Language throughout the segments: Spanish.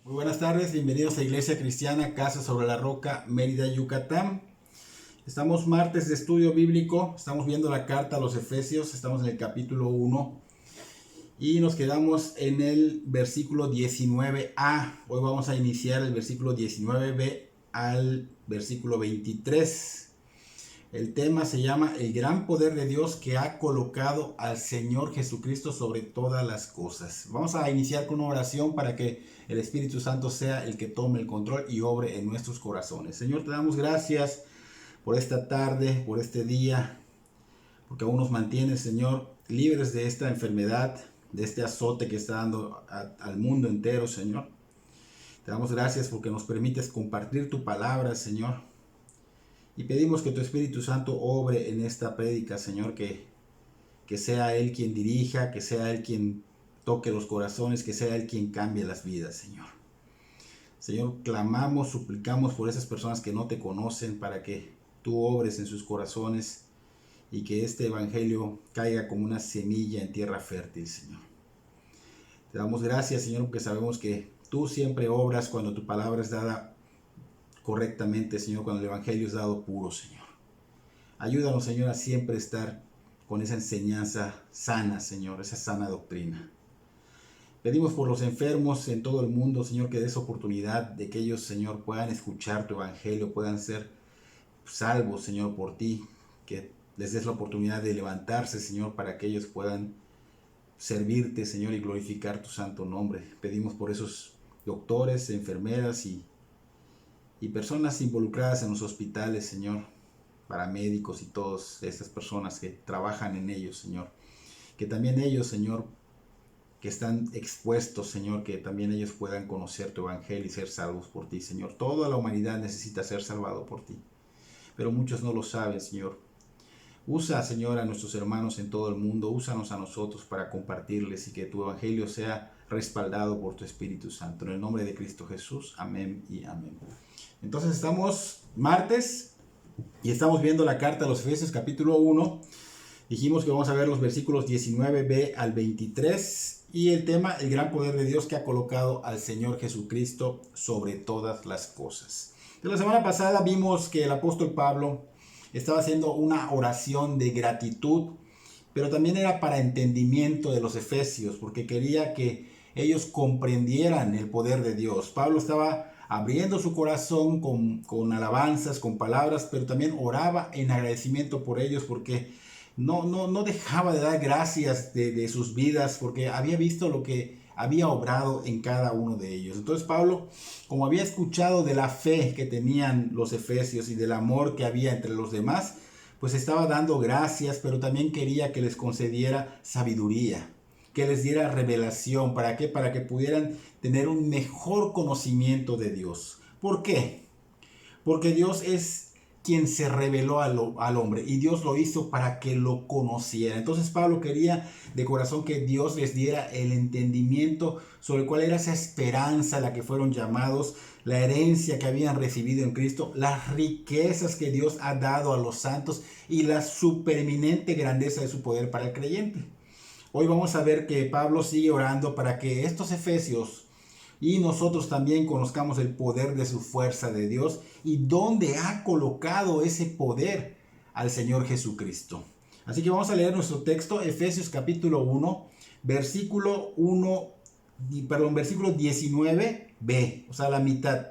Muy buenas tardes, bienvenidos a Iglesia Cristiana Casa sobre la Roca, Mérida, Yucatán. Estamos martes de estudio bíblico, estamos viendo la carta a los Efesios, estamos en el capítulo 1 y nos quedamos en el versículo 19a. Hoy vamos a iniciar el versículo 19b al versículo 23. El tema se llama El gran poder de Dios que ha colocado al Señor Jesucristo sobre todas las cosas. Vamos a iniciar con una oración para que el Espíritu Santo sea el que tome el control y obre en nuestros corazones. Señor, te damos gracias por esta tarde, por este día, porque aún nos mantienes, Señor, libres de esta enfermedad, de este azote que está dando al mundo entero, Señor. Te damos gracias porque nos permites compartir tu palabra, Señor. Y pedimos que tu Espíritu Santo obre en esta prédica, Señor, que sea Él quien dirija, que sea Él quien toque los corazones, que sea Él quien cambie las vidas, Señor. Señor, clamamos, suplicamos por esas personas que no te conocen para que tú obres en sus corazones y que este evangelio caiga como una semilla en tierra fértil, Señor. Te damos gracias, Señor, porque sabemos que tú siempre obras cuando tu palabra es dada correctamente, Señor, cuando el evangelio es dado puro, Señor. Ayúdanos, Señor, a siempre estar con esa enseñanza sana, Señor, esa sana doctrina. Pedimos por los enfermos en todo el mundo, Señor, que des oportunidad de que ellos, Señor, puedan escuchar tu evangelio, puedan ser salvos, Señor, por ti, que les des la oportunidad de levantarse, Señor, para que ellos puedan servirte, Señor, y glorificar tu santo nombre. Pedimos por esos doctores, enfermeras y personas involucradas en los hospitales, Señor, paramédicos y todas estas personas que trabajan en ellos, Señor. Que también ellos, Señor, que están expuestos, Señor, que también ellos puedan conocer tu evangelio y ser salvos por ti, Señor. Toda la humanidad necesita ser salvado por ti, pero muchos no lo saben, Señor. Usa, Señor, a nuestros hermanos en todo el mundo, úsanos a nosotros para compartirles y que tu evangelio sea respaldado por tu Espíritu Santo. En el nombre de Cristo Jesús, amén y amén. Entonces estamos martes y estamos viendo la carta a los Efesios capítulo 1. Dijimos que vamos a ver los versículos 19b al 23 y el tema, el gran poder de Dios que ha colocado al Señor Jesucristo sobre todas las cosas. De la semana pasada vimos que el apóstol Pablo estaba haciendo una oración de gratitud, pero también era para entendimiento de los efesios, porque quería que ellos comprendieran el poder de Dios. Pablo estaba abriendo su corazón con alabanzas, con palabras, pero también oraba en agradecimiento por ellos, porque no dejaba de dar gracias de sus vidas, porque había visto lo que había obrado en cada uno de ellos. Entonces Pablo, como había escuchado de la fe que tenían los efesios y del amor que había entre los demás, pues estaba dando gracias, pero también quería que les concediera sabiduría, que les diera revelación. ¿Para qué? Para que pudieran tener un mejor conocimiento de Dios. ¿Por qué? Porque Dios es quien se reveló al hombre y Dios lo hizo para que lo conociera. Entonces Pablo quería de corazón que Dios les diera el entendimiento sobre cuál era esa esperanza a la que fueron llamados, la herencia que habían recibido en Cristo, las riquezas que Dios ha dado a los santos y la supereminente grandeza de su poder para el creyente. Hoy vamos a ver que Pablo sigue orando para que estos efesios y nosotros también conozcamos el poder de su fuerza de Dios y dónde ha colocado ese poder al Señor Jesucristo. Así que vamos a leer nuestro texto, Efesios capítulo 1, versículo 19b, o sea, la mitad.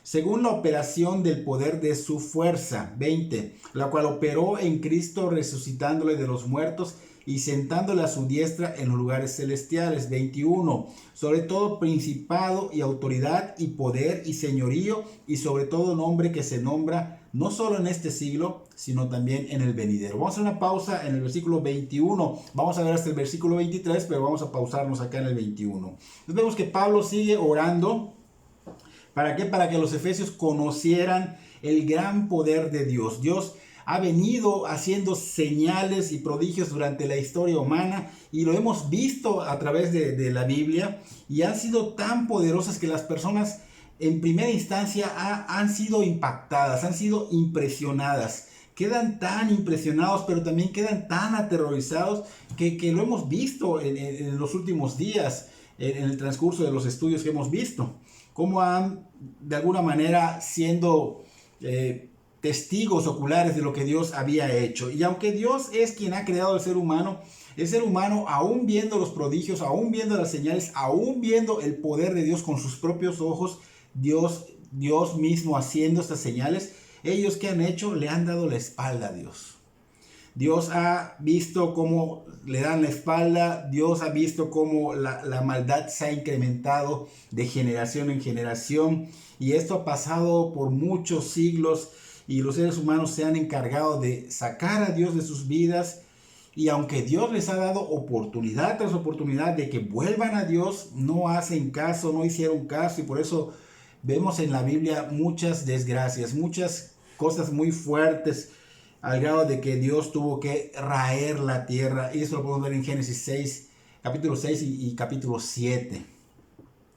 Según la operación del poder de su fuerza, 20, la cual operó en Cristo resucitándole de los muertos y sentándole a su diestra en los lugares celestiales. 21. Sobre todo principado y autoridad y poder y señorío y sobre todo nombre que se nombra no solo en este siglo, sino también en el venidero. Vamos a hacer una pausa en el versículo 21. Vamos a ver hasta el versículo 23, pero vamos a pausarnos acá en el 21. Entonces vemos que Pablo sigue orando. ¿Para qué? Para que los efesios conocieran el gran poder de Dios. Dios ha venido haciendo señales y prodigios durante la historia humana y lo hemos visto a través de la Biblia y han sido tan poderosas que las personas en primera instancia han sido impactadas, han sido impresionadas. Quedan tan impresionados, pero también quedan tan aterrorizados que lo hemos visto en los últimos días. en el transcurso de los estudios que hemos visto, cómo han de alguna manera siendo testigos oculares de lo que Dios había hecho. Y aunque Dios es quien ha creado al ser humano, el ser humano, aún viendo los prodigios, aún viendo las señales, aún viendo el poder de Dios con sus propios ojos, Dios mismo haciendo estas señales, ellos que han hecho le han dado la espalda a Dios. Dios ha visto cómo le dan la espalda, Dios ha visto cómo la maldad se ha incrementado de generación en generación, y esto ha pasado por muchos siglos, y los seres humanos se han encargado de sacar a Dios de sus vidas. Y aunque Dios les ha dado oportunidad tras oportunidad de que vuelvan a Dios, no hacen caso, no hicieron caso, y por eso vemos en la Biblia muchas desgracias, muchas cosas muy fuertes, al grado de que Dios tuvo que raer la tierra. Y eso lo podemos ver en Génesis 6, capítulo 6 y capítulo 7.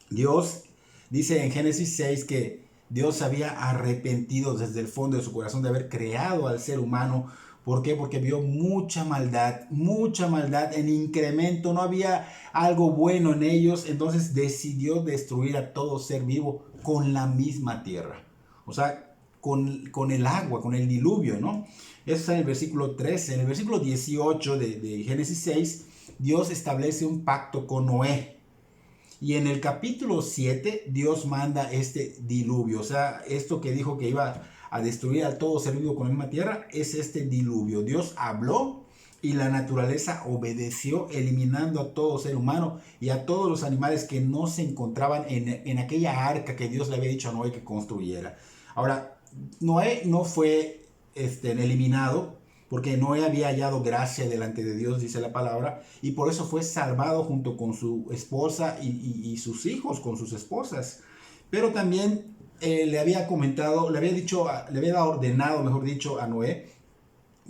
Dios dice en Génesis 6 que Dios se había arrepentido desde el fondo de su corazón de haber creado al ser humano. ¿Por qué? Porque vio mucha maldad en incremento, no había algo bueno en ellos, entonces decidió destruir a todo ser vivo con la misma tierra. O sea, con el agua, con el diluvio, ¿no? Eso está en el versículo 13. En el versículo 18 de Génesis 6, Dios establece un pacto con Noé. Y en el capítulo 7, Dios manda este diluvio. O sea, esto que dijo que iba a destruir a todo ser vivo con la misma tierra, es este diluvio. Dios habló y la naturaleza obedeció, eliminando a todo ser humano y a todos los animales que no se encontraban en aquella arca que Dios le había dicho a Noé que construyera. Ahora, Noé no fue eliminado, porque Noé había hallado gracia delante de Dios, dice la palabra, y por eso fue salvado junto con su esposa y sus hijos con sus esposas. Pero también le había ordenado, mejor dicho, a Noé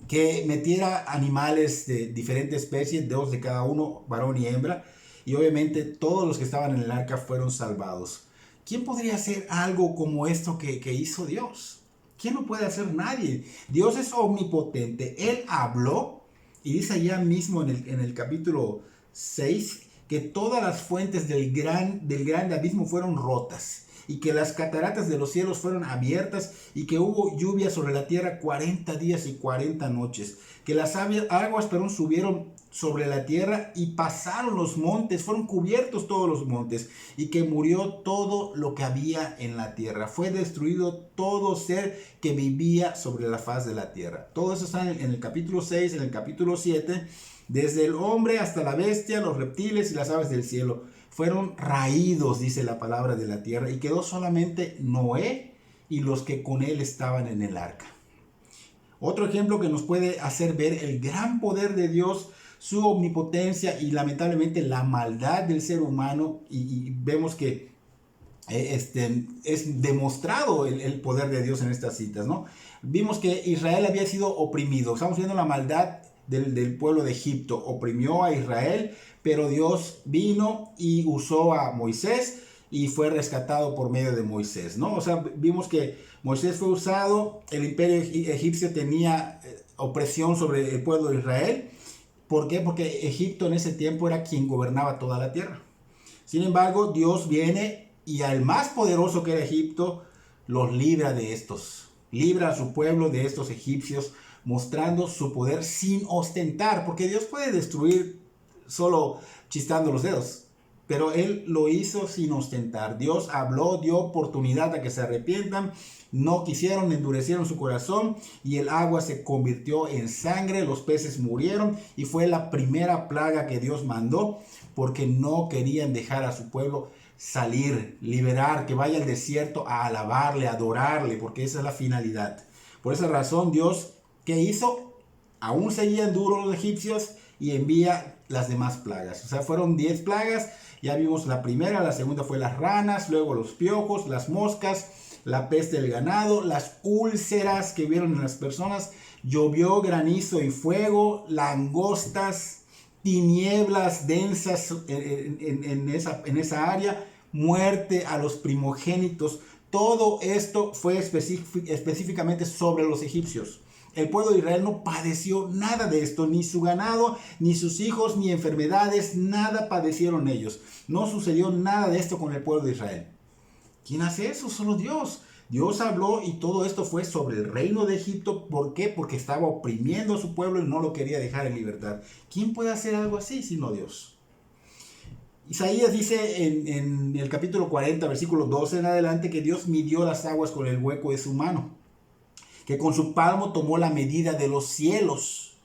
que metiera animales de diferentes especies, 2 de cada uno, varón y hembra, y obviamente todos los que estaban en el arca fueron salvados. ¿Quién podría hacer algo como esto que hizo Dios? ¿Quién no puede hacer? Nadie. Dios es omnipotente. Él habló y dice allá mismo en el capítulo 6 que todas las fuentes del grande abismo fueron rotas y que las cataratas de los cielos fueron abiertas y que hubo lluvia sobre la tierra 40 días y 40 noches. Que las aguas subieron sobre la tierra y pasaron los montes, fueron cubiertos todos los montes, y que murió todo lo que había en la tierra. Fue destruido todo ser que vivía sobre la faz de la tierra. Todo eso está en el capítulo 6, en el capítulo 7, desde el hombre hasta la bestia, los reptiles y las aves del cielo. Fueron raídos, dice la palabra, de la tierra, y quedó solamente Noé y los que con él estaban en el arca. Otro ejemplo que nos puede hacer ver el gran poder de Dios, su omnipotencia y lamentablemente la maldad del ser humano, y vemos que es demostrado el poder de Dios en estas citas, ¿no? Vimos que Israel había sido oprimido. Estamos viendo la maldad del pueblo de Egipto. Oprimió a Israel, pero Dios vino y usó a Moisés y fue rescatado por medio de Moisés, ¿no? O sea, vimos que Moisés fue usado, el imperio egipcio tenía opresión sobre el pueblo de Israel. ¿Por qué? Porque Egipto en ese tiempo era quien gobernaba toda la tierra. Sin embargo, Dios viene y al más poderoso que era Egipto, los libra de estos. Libra a su pueblo de estos egipcios, mostrando su poder sin ostentar, porque Dios puede destruir solo chistando los dedos, pero Él lo hizo sin ostentar. Dios habló, dio oportunidad a que se arrepientan, no quisieron, endurecieron su corazón y el agua se convirtió en sangre, los peces murieron y fue la primera plaga que Dios mandó porque no querían dejar a su pueblo salir, liberar, que vaya al desierto a alabarle, a adorarle, porque esa es la finalidad. Por esa razón Dios, ¿qué hizo? Aún seguían duros los egipcios y envía las demás plagas. O sea, fueron 10 plagas. Ya vimos la primera, la segunda fue las ranas, luego los piojos, las moscas, la peste del ganado, las úlceras que vieron en las personas, llovió granizo y fuego, langostas, tinieblas densas en esa área, muerte a los primogénitos. Todo esto fue específicamente sobre los egipcios. El pueblo de Israel no padeció nada de esto, ni su ganado, ni sus hijos, ni enfermedades, nada padecieron ellos. No sucedió nada de esto con el pueblo de Israel. ¿Quién hace eso? Solo Dios. Dios habló y todo esto fue sobre el reino de Egipto. ¿Por qué? Porque estaba oprimiendo a su pueblo y no lo quería dejar en libertad. ¿Quién puede hacer algo así sino Dios? Isaías dice en el capítulo 40, versículo 12 en adelante, que Dios midió las aguas con el hueco de su mano, que con su palmo tomó la medida de los cielos,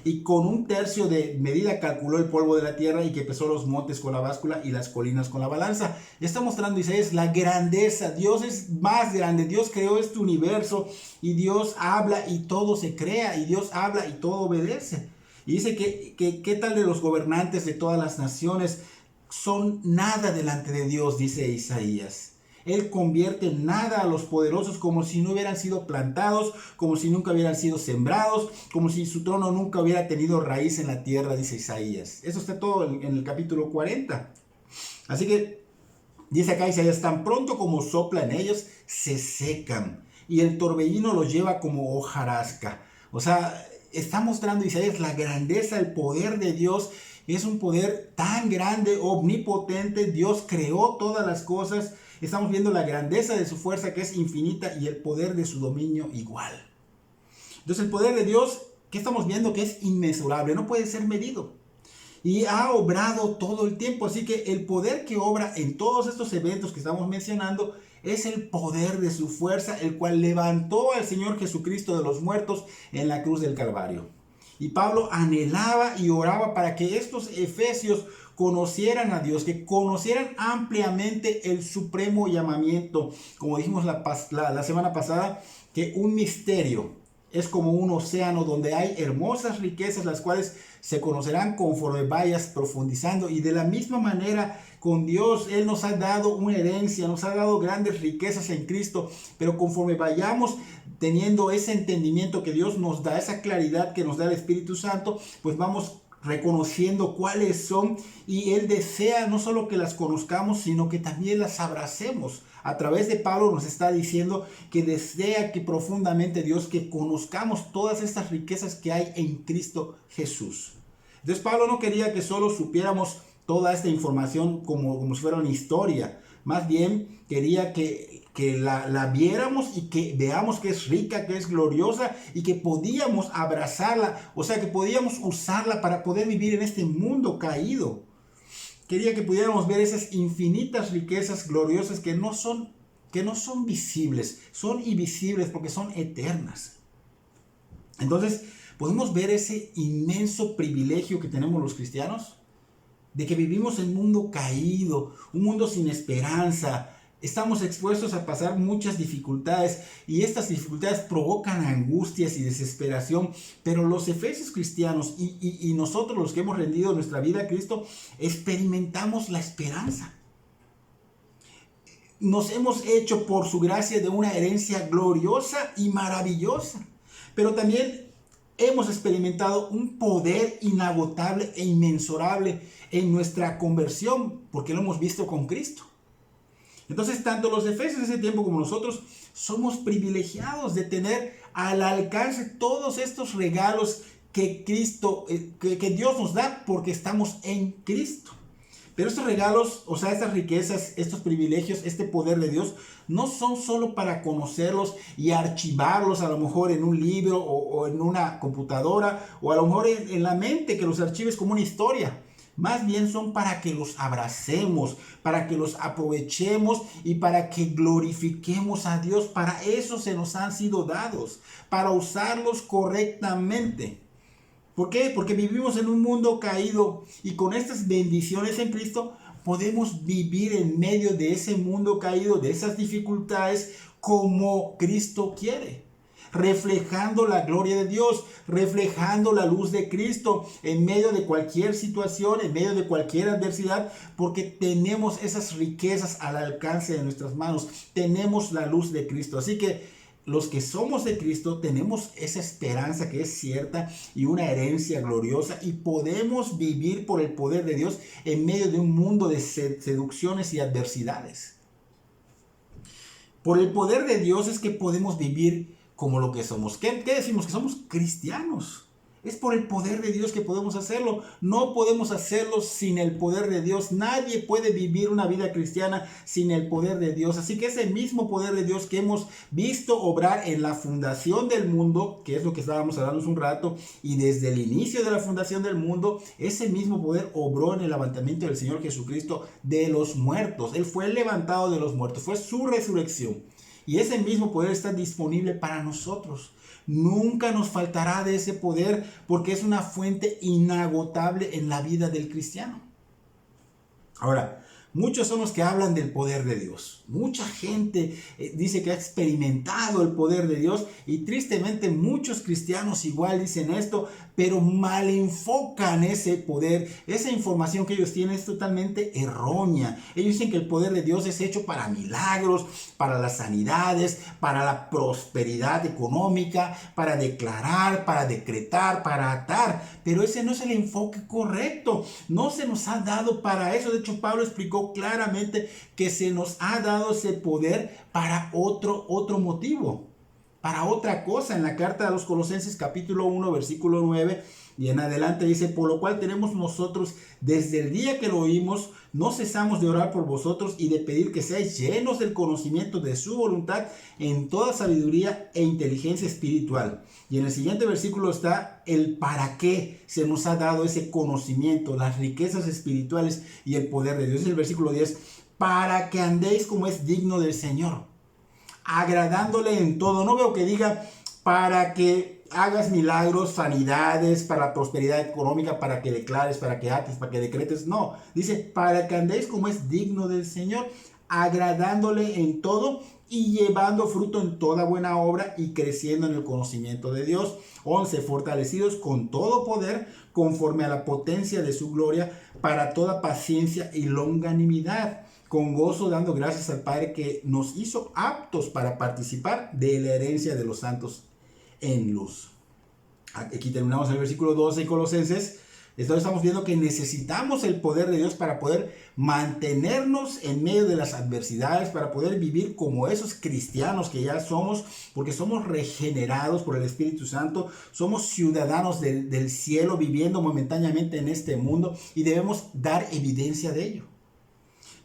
y con 1/3 de medida calculó el polvo de la tierra, y que pesó los montes con la báscula y las colinas con la balanza. Está mostrando Isaías la grandeza. Dios es más grande. Dios creó este universo, y Dios habla y todo se crea, y Dios habla y todo obedece. Y dice que ¿qué tal de los gobernantes de todas las naciones? Son nada delante de Dios, dice Isaías. Él convierte en nada a los poderosos, como si no hubieran sido plantados, como si nunca hubieran sido sembrados, como si su trono nunca hubiera tenido raíz en la tierra, dice Isaías. Eso está todo en el capítulo 40. Así que dice acá Isaías: tan pronto como sopla en ellos, se secan, y el torbellino los lleva como hojarasca. O sea, está mostrando Isaías la grandeza, el poder de Dios. Es un poder tan grande, omnipotente. Dios creó todas las cosas. Estamos viendo la grandeza de su fuerza, que es infinita, y el poder de su dominio igual. Entonces el poder de Dios, ¿qué estamos viendo? Que es inmesurable, no puede ser medido. Y ha obrado todo el tiempo. Así que el poder que obra en todos estos eventos que estamos mencionando es el poder de su fuerza, el cual levantó al Señor Jesucristo de los muertos en la cruz del Calvario. Y Pablo anhelaba y oraba para que estos efesios conocieran a Dios, que conocieran ampliamente el supremo llamamiento. Como dijimos la semana pasada, que un misterio es como un océano donde hay hermosas riquezas, las cuales se conocerán conforme vayas profundizando. Y de la misma manera con Dios, Él nos ha dado una herencia, nos ha dado grandes riquezas en Cristo, pero conforme vayamos teniendo ese entendimiento que Dios nos da, esa claridad que nos da el Espíritu Santo, pues vamos reconociendo cuáles son, y Él desea no solo que las conozcamos, sino que también las abracemos. A través de Pablo nos está diciendo que desea que profundamente Dios, que conozcamos todas estas riquezas que hay en Cristo Jesús. Entonces Pablo no quería que solo supiéramos toda esta información como si fuera una historia. Más bien quería que la viéramos y que veamos que es rica, que es gloriosa, y que podíamos abrazarla, o sea, que podíamos usarla para poder vivir en este mundo caído. Quería que pudiéramos ver esas infinitas riquezas gloriosas que no son visibles, son invisibles porque son eternas. Entonces, podemos ver ese inmenso privilegio que tenemos los cristianos, de que vivimos en un mundo caído, un mundo sin esperanza. Estamos expuestos a pasar muchas dificultades, y estas dificultades provocan angustias y desesperación, pero los efesios cristianos y nosotros, los que hemos rendido nuestra vida a Cristo, experimentamos la esperanza. Nos hemos hecho por su gracia de una herencia gloriosa y maravillosa, pero también hemos experimentado un poder inagotable e inmensurable en nuestra conversión, porque lo hemos visto con Cristo. Entonces, tanto los efesios de ese tiempo como nosotros somos privilegiados de tener al alcance todos estos regalos que Dios nos da porque estamos en Cristo. Pero estos regalos, o sea, estas riquezas, estos privilegios, este poder de Dios, no son solo para conocerlos y archivarlos a lo mejor en un libro o en una computadora, o a lo mejor en la mente, que los archives como una historia. Más bien son para que los abracemos, para que los aprovechemos y para que glorifiquemos a Dios. Para eso se nos han sido dados, para usarlos correctamente. ¿Por qué? Porque vivimos en un mundo caído, y con estas bendiciones en Cristo podemos vivir en medio de ese mundo caído, de esas dificultades, como Cristo quiere, reflejando la gloria de Dios, reflejando la luz de Cristo en medio de cualquier situación, en medio de cualquier adversidad, porque tenemos esas riquezas al alcance de nuestras manos, tenemos la luz de Cristo. Así que los que somos de Cristo tenemos esa esperanza que es cierta y una herencia gloriosa, y podemos vivir por el poder de Dios en medio de un mundo de seducciones y adversidades. Por el poder de Dios es que podemos vivir como lo que somos. ¿Qué decimos? Que somos cristianos. Es por el poder de Dios que podemos hacerlo. No podemos hacerlo sin el poder de Dios. Nadie puede vivir una vida cristiana sin el poder de Dios. Así que ese mismo poder de Dios que hemos visto obrar en la fundación del mundo, que es lo que estábamos hablando hace un rato, y desde el inicio de la fundación del mundo, ese mismo poder obró en el levantamiento del Señor Jesucristo de los muertos. Él fue levantado de los muertos. Fue su resurrección. Y ese mismo poder está disponible para nosotros. Nunca nos faltará de ese poder porque es una fuente inagotable en la vida del cristiano. Ahora, muchos son los que hablan del poder de Dios. Mucha gente dice que ha experimentado el poder de Dios y tristemente muchos cristianos igual dicen esto, pero mal enfocan ese poder. Esa información que ellos tienen es totalmente errónea. Ellos dicen que el poder de Dios es hecho para milagros, para las sanidades, para la prosperidad económica, para declarar, para decretar, para atar. Pero ese no es el enfoque correcto. No se nos ha dado para eso. De hecho, Pablo explicó claramente que se nos ha dado ese poder para otro motivo, para otra cosa. En la carta de los Colosenses capítulo 1 versículo 9 y en adelante dice: por lo cual tenemos nosotros desde el día que lo oímos, no cesamos de orar por vosotros y de pedir que seáis llenos del conocimiento de su voluntad en toda sabiduría e inteligencia espiritual. Y en el siguiente versículo está el para qué se nos ha dado ese conocimiento, las riquezas espirituales y el poder de Dios. Es el versículo 10, para que andéis como es digno del Señor, agradándole en todo. No veo que diga para que hagas milagros, sanidades, para la prosperidad económica, para que declares, para que ates, para que decretes. No, dice para que andéis como es digno del Señor, agradándole en todo y llevando fruto en toda buena obra y creciendo en el conocimiento de Dios. 11. Fortalecidos con todo poder conforme a la potencia de su gloria, para toda paciencia y longanimidad, con gozo dando gracias al Padre que nos hizo aptos para participar de la herencia de los santos en luz. Aquí terminamos el versículo 12 de Colosenses. Entonces estamos viendo que necesitamos el poder de Dios para poder mantenernos en medio de las adversidades, para poder vivir como esos cristianos que ya somos, porque somos regenerados por el Espíritu Santo, somos ciudadanos del cielo viviendo momentáneamente en este mundo y debemos dar evidencia de ello.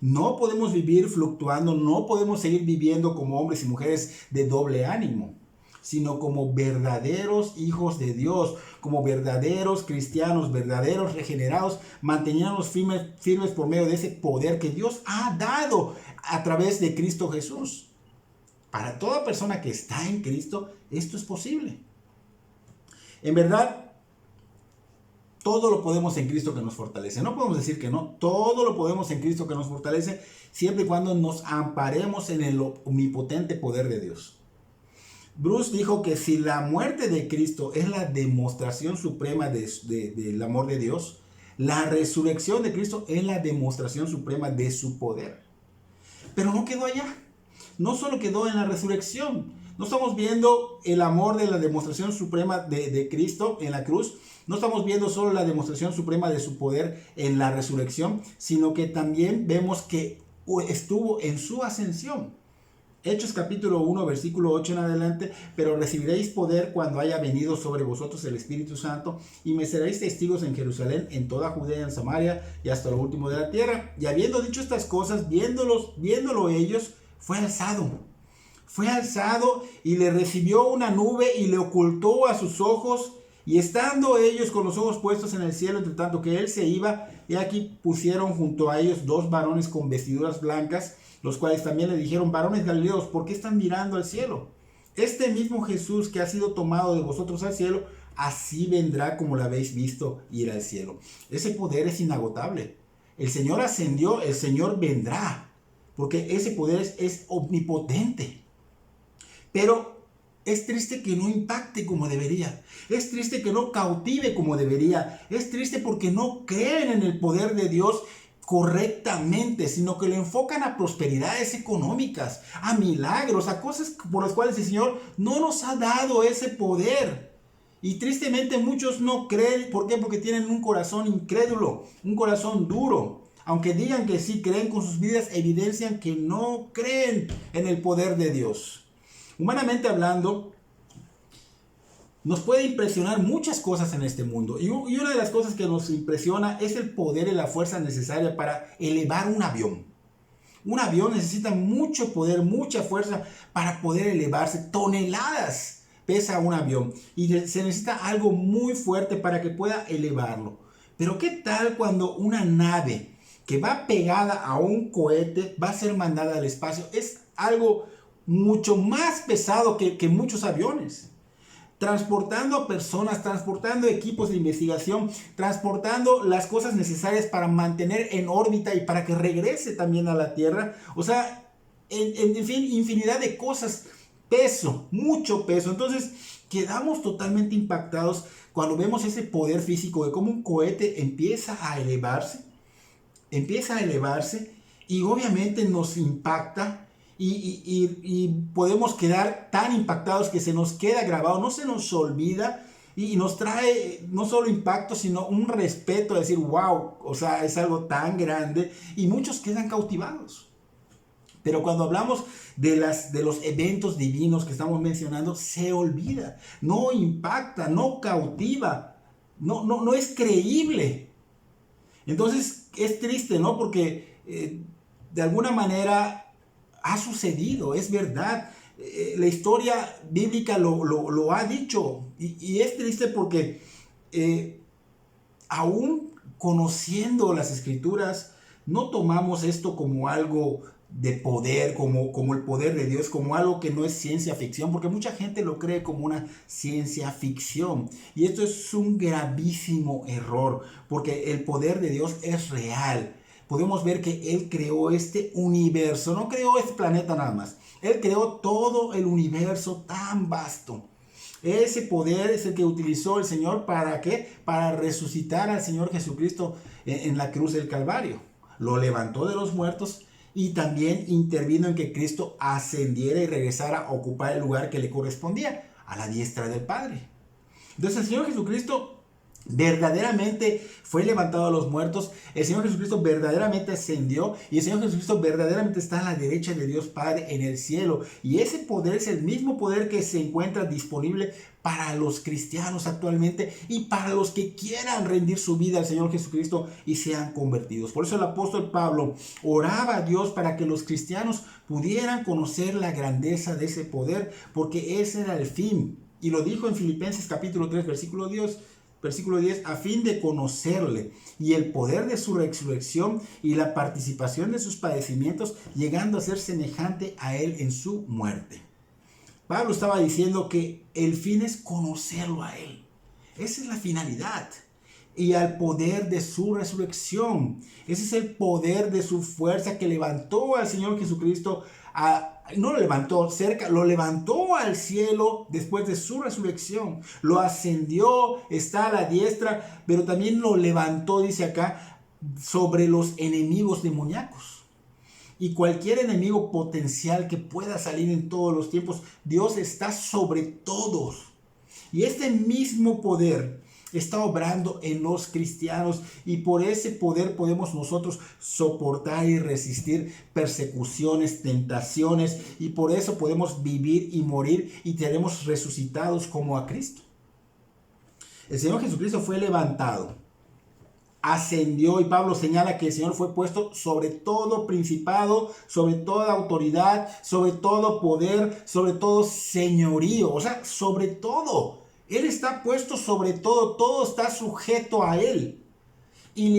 No podemos vivir fluctuando, no podemos seguir viviendo como hombres y mujeres de doble ánimo, sino como verdaderos hijos de Dios, como verdaderos cristianos, verdaderos regenerados, manteniéndonos firmes por medio de ese poder que Dios ha dado a través de Cristo Jesús. Para toda persona que está en Cristo, esto es posible. En verdad, todo lo podemos en Cristo que nos fortalece. No podemos decir que no. Todo lo podemos en Cristo que nos fortalece, siempre y cuando nos amparemos en el omnipotente poder de Dios. Bruce dijo que si la muerte de Cristo es la demostración suprema del amor de Dios, la resurrección de Cristo es la demostración suprema de su poder. Pero no quedó allá. No solo quedó en la resurrección. No estamos viendo el amor de la demostración suprema de Cristo en la cruz. No estamos viendo solo la demostración suprema de su poder en la resurrección, sino que también vemos que estuvo en su ascensión. Hechos capítulo 1, versículo 8 en adelante: pero recibiréis poder cuando haya venido sobre vosotros el Espíritu Santo, y me seréis testigos en Jerusalén, en toda Judea, en Samaria, y hasta lo último de la tierra. Y habiendo dicho estas cosas, viéndolo ellos, fue alzado y le recibió una nube y le ocultó a sus ojos. Y estando ellos con los ojos puestos en el cielo, entre tanto que él se iba, y aquí pusieron junto a ellos 2 varones con vestiduras blancas, los cuales también le dijeron: varones galileos, ¿por qué están mirando al cielo? Este mismo Jesús que ha sido tomado de vosotros al cielo, así vendrá como lo habéis visto ir al cielo. Ese poder es inagotable. El Señor ascendió, el Señor vendrá, porque ese poder es omnipotente. Pero es triste que no impacte como debería. Es triste que no cautive como debería. Es triste porque no creen en el poder de Dios correctamente, sino que lo enfocan a prosperidades económicas, a milagros, a cosas por las cuales el Señor no nos ha dado ese poder. Y tristemente muchos no creen. ¿Por qué? Porque tienen un corazón incrédulo, un corazón duro. Aunque digan que sí creen, con sus vidas evidencian que no creen en el poder de Dios. Humanamente hablando, Nos puede impresionar muchas cosas en este mundo. Y una de las cosas que nos impresiona es el poder y la fuerza necesaria para elevar un avión. Un avión necesita mucho poder, mucha fuerza para poder elevarse. Toneladas pesa un avión. Y se necesita algo muy fuerte para que pueda elevarlo. Pero ¿qué tal cuando una nave que va pegada a un cohete va a ser mandada al espacio? Es algo mucho más pesado que muchos aviones. Transportando a personas, transportando equipos de investigación, transportando las cosas necesarias para mantener en órbita y para que regrese también a la Tierra. O sea, en fin, infinidad de cosas. Peso, mucho peso. Entonces, quedamos totalmente impactados cuando vemos ese poder físico de cómo un cohete empieza a elevarse y obviamente nos impacta. Y podemos quedar tan impactados que se nos queda grabado, no se nos olvida y nos trae no solo impacto, sino un respeto a decir, wow, o sea, es algo tan grande y muchos quedan cautivados. Pero cuando hablamos de los eventos divinos que estamos mencionando, se olvida, no impacta, no cautiva, no es creíble. Entonces es triste, ¿no? Porque de alguna manera ha sucedido, es verdad. La historia bíblica lo ha dicho. Y es triste porque aún conociendo las escrituras, no tomamos esto como algo de poder, como el poder de Dios, como algo que no es ciencia ficción, porque mucha gente lo cree como una ciencia ficción. Y esto es un gravísimo error, porque el poder de Dios es real. Podemos ver que Él creó este universo, no creó este planeta nada más. Él creó todo el universo tan vasto. Ese poder es el que utilizó el Señor ¿para qué? Para resucitar al Señor Jesucristo en la cruz del Calvario. Lo levantó de los muertos y también intervino en que Cristo ascendiera y regresara a ocupar el lugar que le correspondía, a la diestra del Padre. Entonces el Señor Jesucristo verdaderamente fue levantado a los muertos, el Señor Jesucristo verdaderamente ascendió y el Señor Jesucristo verdaderamente está a la derecha de Dios Padre en el cielo, y ese poder es el mismo poder que se encuentra disponible para los cristianos actualmente y para los que quieran rendir su vida al Señor Jesucristo y sean convertidos. Por eso el apóstol Pablo oraba a Dios para que los cristianos pudieran conocer la grandeza de ese poder, porque ese era el fin, y lo dijo en Filipenses capítulo 3 versículo 10, a fin de conocerle y el poder de su resurrección y la participación de sus padecimientos, llegando a ser semejante a él en su muerte. Pablo estaba diciendo que el fin es conocerlo a él. Esa es la finalidad. Y al poder de su resurrección. Ese es el poder de su fuerza que levantó al Señor Jesucristo no lo levantó cerca, lo levantó al cielo después de su resurrección, lo ascendió, está a la diestra, pero también lo levantó, dice acá, sobre los enemigos demoníacos. Y cualquier enemigo potencial que pueda salir en todos los tiempos, Dios está sobre todos. Y este mismo poder está obrando en los cristianos, y por ese poder podemos nosotros soportar y resistir persecuciones, tentaciones, y por eso podemos vivir y morir y seremos resucitados como a Cristo. El Señor Jesucristo fue levantado, ascendió, y Pablo señala que el Señor fue puesto sobre todo principado, sobre toda autoridad, sobre todo poder, sobre todo señorío, o sea, sobre todo. Él está puesto sobre todo, todo está sujeto a Él. Y la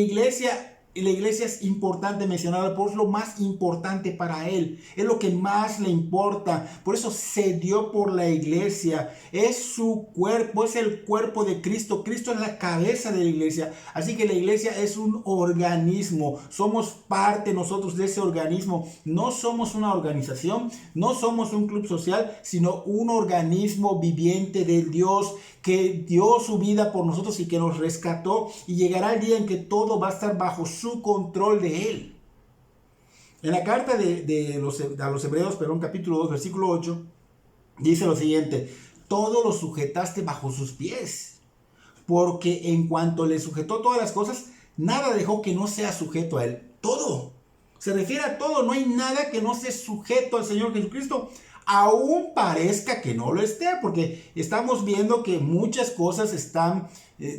iglesia es importante mencionarla, porque es lo más importante para Él. Es lo que más le importa. Por eso se dio por la iglesia. Es su cuerpo, es el cuerpo de Cristo. Cristo es la cabeza de la iglesia. Así que la iglesia es un organismo. Somos parte nosotros de ese organismo. No somos una organización, no somos un club social, sino un organismo viviente de Dios, que dio su vida por nosotros y que nos rescató, y llegará el día en que todo va a estar bajo su control de Él. En la carta a los Hebreos, capítulo 2, versículo 8, dice lo siguiente: todo lo sujetaste bajo sus pies, porque en cuanto le sujetó todas las cosas, nada dejó que no sea sujeto a Él. Todo. Se refiere a todo, no hay nada que no esté sujeto al Señor Jesucristo, aún parezca que no lo esté, porque estamos viendo que muchas cosas están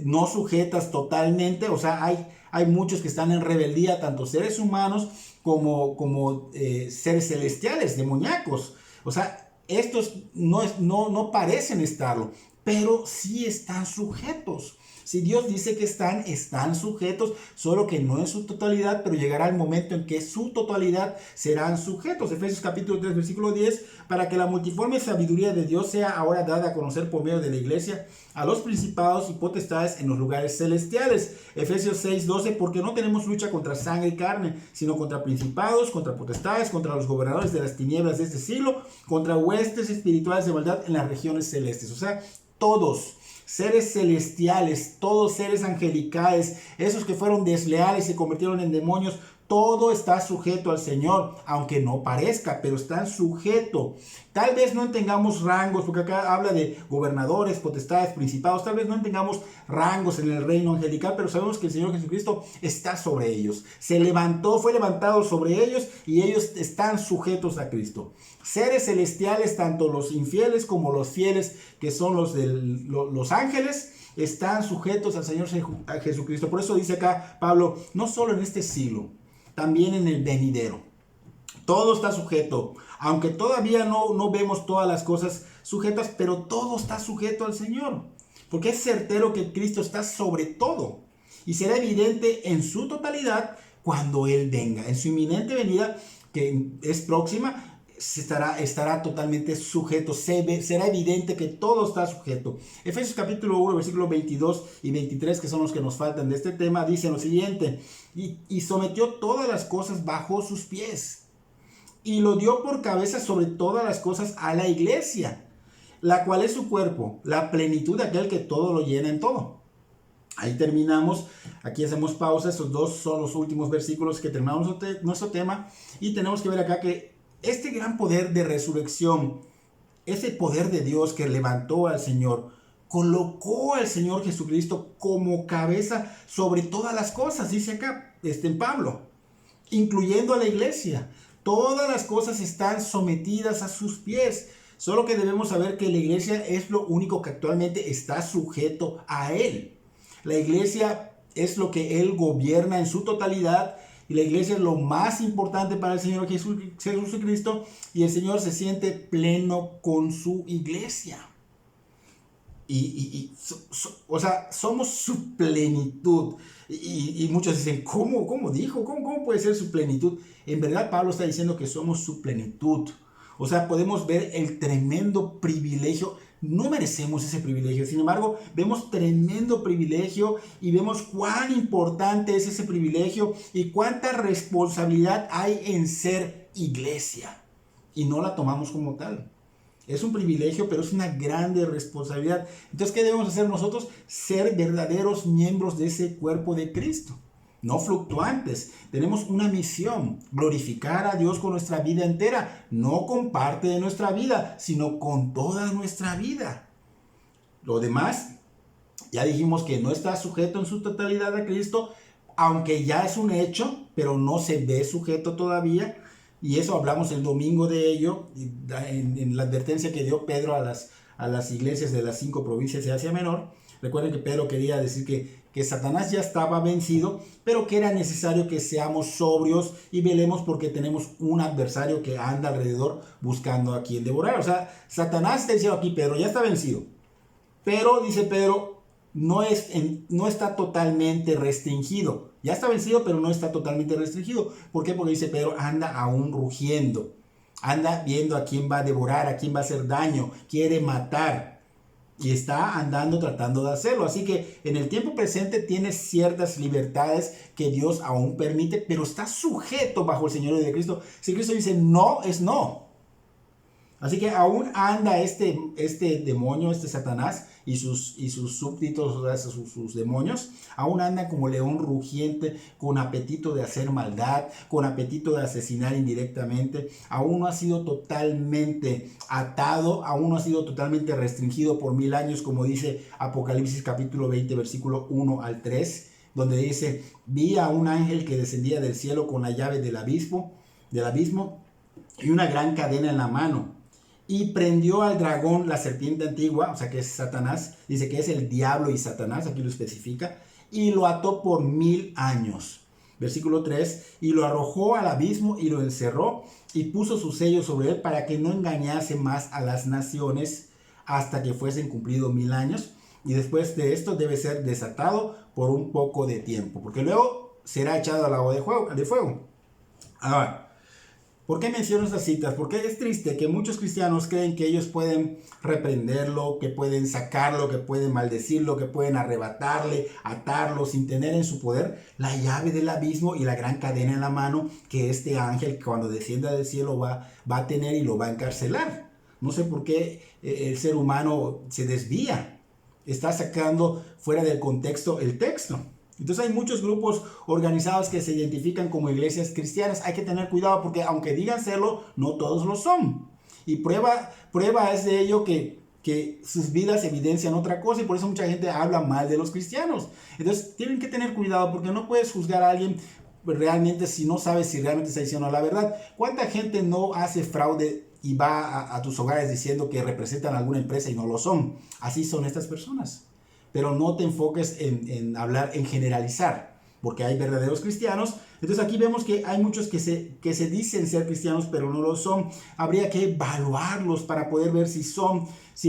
no sujetas totalmente, o sea, hay muchos que están en rebeldía, tanto seres humanos como seres celestiales, demoníacos. O sea, estos no parecen estarlo, pero sí están sujetos. Si Dios dice que están sujetos, solo que no en su totalidad, pero llegará el momento en que su totalidad serán sujetos. Efesios capítulo 3, versículo 10, para que la multiforme sabiduría de Dios sea ahora dada a conocer por medio de la iglesia a los principados y potestades en los lugares celestiales. Efesios 6, 12, porque no tenemos lucha contra sangre y carne, sino contra principados, contra potestades, contra los gobernadores de las tinieblas de este siglo, contra huestes espirituales de maldad en las regiones celestes. O sea, todos, seres celestiales, todos seres angelicales, esos que fueron desleales y se convirtieron en demonios, todo está sujeto al Señor, aunque no parezca, pero está sujeto. Tal vez no tengamos rangos, porque acá habla de gobernadores, potestades, principados, tal vez no tengamos rangos en el reino angelical, pero sabemos que el Señor Jesucristo está sobre ellos. Se levantó, fue levantado sobre ellos y ellos están sujetos a Cristo. Seres celestiales, tanto los infieles como los fieles, que son los ángeles, están sujetos al Señor Jesucristo. Por eso dice acá Pablo, no solo en este siglo, también en el venidero. Todo está sujeto, aunque todavía no vemos todas las cosas sujetas, pero todo está sujeto al Señor, porque es certero que Cristo está sobre todo y será evidente en su totalidad cuando Él venga. En su inminente venida, que es próxima, estará totalmente sujeto, será evidente que todo está sujeto. Efesios capítulo 1, versículos 22 y 23, que son los que nos faltan de este tema, dicen lo siguiente: y sometió todas las cosas bajo sus pies, y lo dio por cabeza sobre todas las cosas a la iglesia, la cual es su cuerpo, la plenitud de aquel que todo lo llena en todo. Ahí terminamos, aquí hacemos pausa, estos dos son los últimos versículos que terminamos nuestro tema, y tenemos que ver acá que este gran poder de resurrección, ese poder de Dios que levantó al Señor, colocó al Señor Jesucristo como cabeza sobre todas las cosas, dice acá en Pablo, incluyendo a la iglesia. Todas las cosas están sometidas a sus pies. Solo que debemos saber que la iglesia es lo único que actualmente está sujeto a Él. La iglesia es lo que Él gobierna en su totalidad. Y la iglesia es lo más importante para el Señor Jesucristo, y el Señor se siente pleno con su iglesia. O sea, somos su plenitud. Y muchos dicen, ¿cómo dijo? ¿Cómo puede ser su plenitud? En verdad, Pablo está diciendo que somos su plenitud. O sea, podemos ver el tremendo privilegio. No merecemos ese privilegio, sin embargo, vemos tremendo privilegio y vemos cuán importante es ese privilegio y cuánta responsabilidad hay en ser iglesia. Y no la tomamos como tal. Es un privilegio, pero es una grande responsabilidad. Entonces, ¿qué debemos hacer nosotros? Ser verdaderos miembros de ese cuerpo de Cristo. No fluctuantes. Tenemos una misión: glorificar a Dios con nuestra vida entera, no con parte de nuestra vida, sino con toda nuestra vida. Lo demás, ya dijimos que no está sujeto en su totalidad a Cristo, aunque ya es un hecho, pero no se ve sujeto todavía. Y eso hablamos el domingo de ello, en la advertencia que dio Pedro a las iglesias de las 5 provincias de Asia Menor. Recuerden que Pedro quería decir que Satanás ya estaba vencido, pero que era necesario que seamos sobrios y velemos, porque tenemos un adversario que anda alrededor buscando a quien devorar. O sea, Satanás está diciendo aquí, Pedro ya está vencido. Pero, dice Pedro, no está totalmente restringido. Ya está vencido, pero no está totalmente restringido. ¿Por qué? Porque dice Pedro, anda aún rugiendo. Anda viendo a quién va a devorar, a quién va a hacer daño, quiere matar. Y está andando tratando de hacerlo. Así que en el tiempo presente tiene ciertas libertades que Dios aún permite, pero está sujeto bajo el señorío de Cristo. Si Cristo dice no, es no. Así que aún anda este demonio, Satanás y sus súbditos, sus demonios, aún andan como león rugiente, con apetito de hacer maldad, con apetito de asesinar indirectamente. Aún no ha sido totalmente atado, aún no ha sido totalmente restringido por 1000 años, como dice Apocalipsis capítulo 20, versículo 1 al 3. donde dice, vi a un ángel que descendía del cielo con la llave del abismo y una gran cadena en la mano. Y prendió al dragón, la serpiente antigua, o sea que es Satanás, dice que es el diablo y Satanás, aquí lo especifica, y lo ató por 1000 años. Versículo 3, y lo arrojó al abismo y lo encerró y puso su sello sobre él para que no engañase más a las naciones hasta que fuesen cumplidos 1000 años. Y después de esto debe ser desatado por un poco de tiempo, porque luego será echado al lago de fuego. Ahora, ¿por qué menciono estas citas? Porque es triste que muchos cristianos creen que ellos pueden reprenderlo, que pueden sacarlo, que pueden maldecirlo, que pueden arrebatarle, atarlo, sin tener en su poder la llave del abismo y la gran cadena en la mano que este ángel, cuando descienda del cielo, va a tener y lo va a encarcelar. No sé por qué el ser humano se desvía, está sacando fuera del contexto el texto. Entonces hay muchos grupos organizados que se identifican como iglesias cristianas. Hay que tener cuidado porque aunque digan serlo, no todos lo son. Y prueba es de ello que sus vidas evidencian otra cosa, y por eso mucha gente habla mal de los cristianos. Entonces tienen que tener cuidado porque no puedes juzgar a alguien realmente si no sabes si realmente está diciendo la verdad. ¿Cuánta gente no hace fraude y va a tus hogares diciendo que representan alguna empresa y no lo son? Así son estas personas. Pero no te enfoques en hablar, en generalizar, porque hay verdaderos cristianos. Entonces aquí vemos que hay muchos que se dicen ser cristianos, pero no lo son. Habría que evaluarlos para poder ver si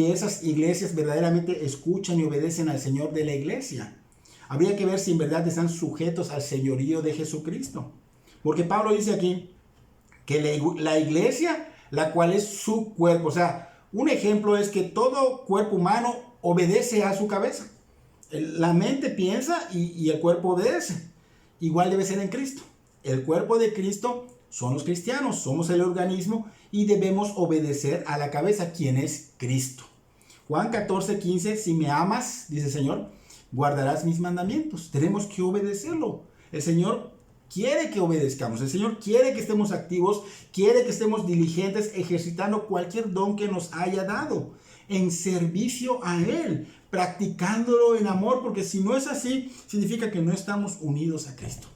esas iglesias verdaderamente escuchan y obedecen al Señor de la iglesia. Habría que ver si en verdad están sujetos al señorío de Jesucristo. Porque Pablo dice aquí que la iglesia, la cual es su cuerpo, o sea, un ejemplo es que todo cuerpo humano obedece a su cabeza. La mente piensa y el cuerpo obedece. Igual debe ser en Cristo. El cuerpo de Cristo son los cristianos, somos el organismo y debemos obedecer a la cabeza, quien es Cristo. Juan 14:15, si me amas, dice el Señor, guardarás mis mandamientos. Tenemos que obedecerlo. El Señor quiere que obedezcamos. El Señor quiere que estemos activos, quiere que estemos diligentes, ejercitando cualquier don que nos haya dado, en servicio a Él, practicándolo en amor, porque si no es así, significa que no estamos unidos a Cristo.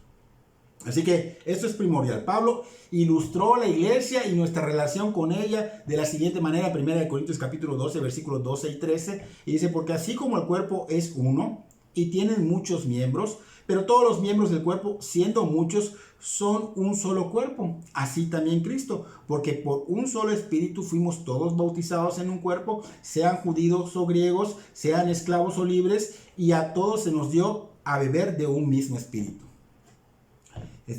Así que esto es primordial. Pablo ilustró la iglesia y nuestra relación con ella de la siguiente manera, 1 Corintios capítulo 12, versículos 12 y 13, y dice, porque así como el cuerpo es uno y tienen muchos miembros, pero todos los miembros del cuerpo, siendo muchos, son un solo cuerpo. Así también Cristo, porque por un solo espíritu fuimos todos bautizados en un cuerpo, sean judíos o griegos, sean esclavos o libres, y a todos se nos dio a beber de un mismo espíritu.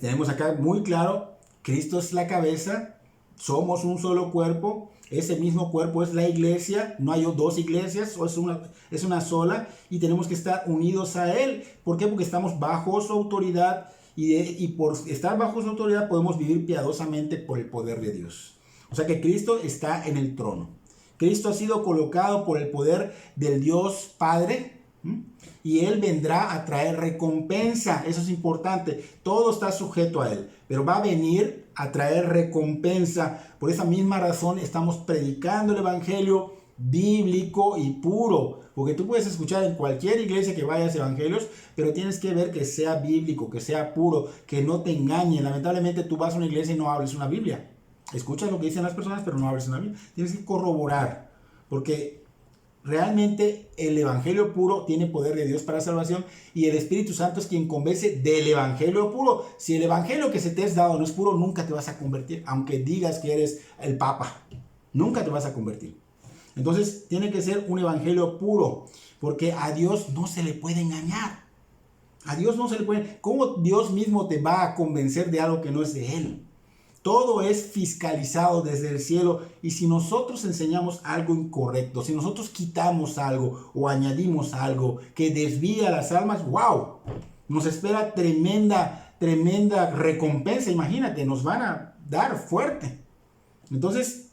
Tenemos acá muy claro, Cristo es la cabeza, somos un solo cuerpo. Ese mismo cuerpo es la iglesia, no hay dos iglesias, es una sola, y tenemos que estar unidos a Él. ¿Por qué? Porque estamos bajo su autoridad, y por estar bajo su autoridad podemos vivir piadosamente por el poder de Dios. O sea que Cristo está en el trono. Cristo ha sido colocado por el poder del Dios Padre, y Él vendrá a traer recompensa. Eso es importante. Todo está sujeto a Él, pero va a venir a traer recompensa. Por esa misma razón estamos predicando el evangelio bíblico y puro, porque tú puedes escuchar en cualquier iglesia que vayas evangelios, pero tienes que ver que sea bíblico, que sea puro, que no te engañen. Lamentablemente tú vas a una iglesia y no hables una Biblia. Escuchas lo que dicen las personas, pero no hables una Biblia. Tienes que corroborar, porque realmente el evangelio puro tiene poder de Dios para salvación, y el Espíritu Santo es quien convence del evangelio puro. Si el evangelio que se te es dado no es puro, nunca te vas a convertir, aunque digas que eres el Papa, nunca te vas a convertir. Entonces tiene que ser un evangelio puro, porque a Dios no se le puede engañar. A Dios no se le puede. ¿Cómo Dios mismo te va a convencer de algo que no es de Él? Todo es fiscalizado desde el cielo, y si nosotros enseñamos algo incorrecto, si nosotros quitamos algo o añadimos algo que desvía las almas, ¡wow! Nos espera tremenda recompensa. Imagínate, nos van a dar fuerte. Entonces,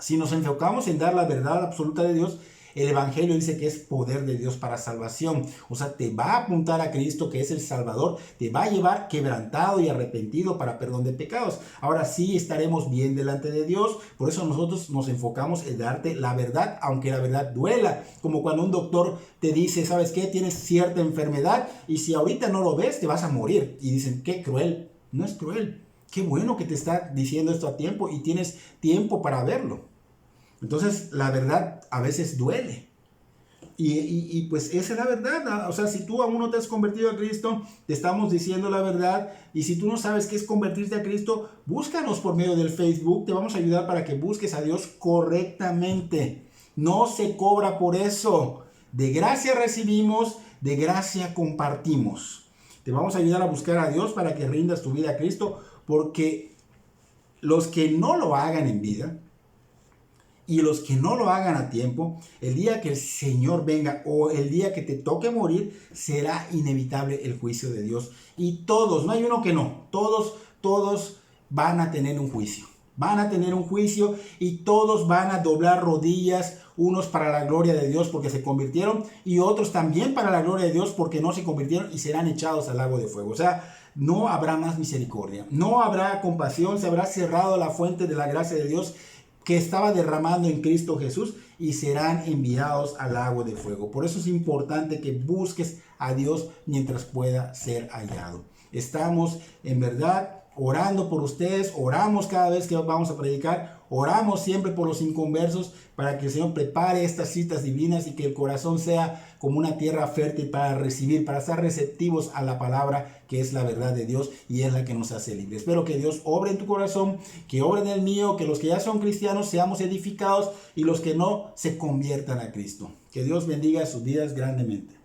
si nos enfocamos en dar la verdad absoluta de Dios, El Evangelio dice que es poder de Dios para salvación. O sea, te va a apuntar a Cristo, que es el Salvador, te va a llevar quebrantado y arrepentido para perdón de pecados. Ahora sí estaremos bien delante de Dios. Por eso nosotros nos enfocamos en darte la verdad, aunque la verdad duela. Como cuando un doctor te dice, ¿sabes qué? Tienes cierta enfermedad y si ahorita no lo ves, te vas a morir. Y dicen, qué cruel. No es cruel. Qué bueno que te está diciendo esto a tiempo y tienes tiempo para verlo. Entonces, la verdad a veces duele. Y pues esa es la verdad. O sea, si tú aún no te has convertido a Cristo, te estamos diciendo la verdad. Y si tú no sabes qué es convertirte a Cristo, búscanos por medio del Facebook. Te vamos a ayudar para que busques a Dios correctamente. No se cobra por eso. De gracia recibimos, de gracia compartimos. Te vamos a ayudar a buscar a Dios para que rindas tu vida a Cristo, porque los que no lo hagan en vida, y los que no lo hagan a tiempo, el día que el Señor venga o el día que te toque morir, será inevitable el juicio de Dios. Y todos, no hay uno que no, todos van a tener un juicio. Van a tener un juicio y todos van a doblar rodillas, unos para la gloria de Dios porque se convirtieron y otros también para la gloria de Dios porque no se convirtieron y serán echados al lago de fuego. O sea, no habrá más misericordia, no habrá compasión, se habrá cerrado la fuente de la gracia de Dios que estaba derramando en Cristo Jesús y serán enviados al lago de fuego. Por eso es importante que busques a Dios mientras pueda ser hallado. Estamos en verdad orando por ustedes, oramos cada vez que vamos a predicar, oramos siempre por los inconversos para que el Señor prepare estas citas divinas y que el corazón sea como una tierra fértil para recibir, para estar receptivos a la palabra que es la verdad de Dios y es la que nos hace libres. Espero que Dios obre en tu corazón, que obre en el mío, que los que ya son cristianos seamos edificados y los que no se conviertan a Cristo. Que Dios bendiga sus vidas grandemente.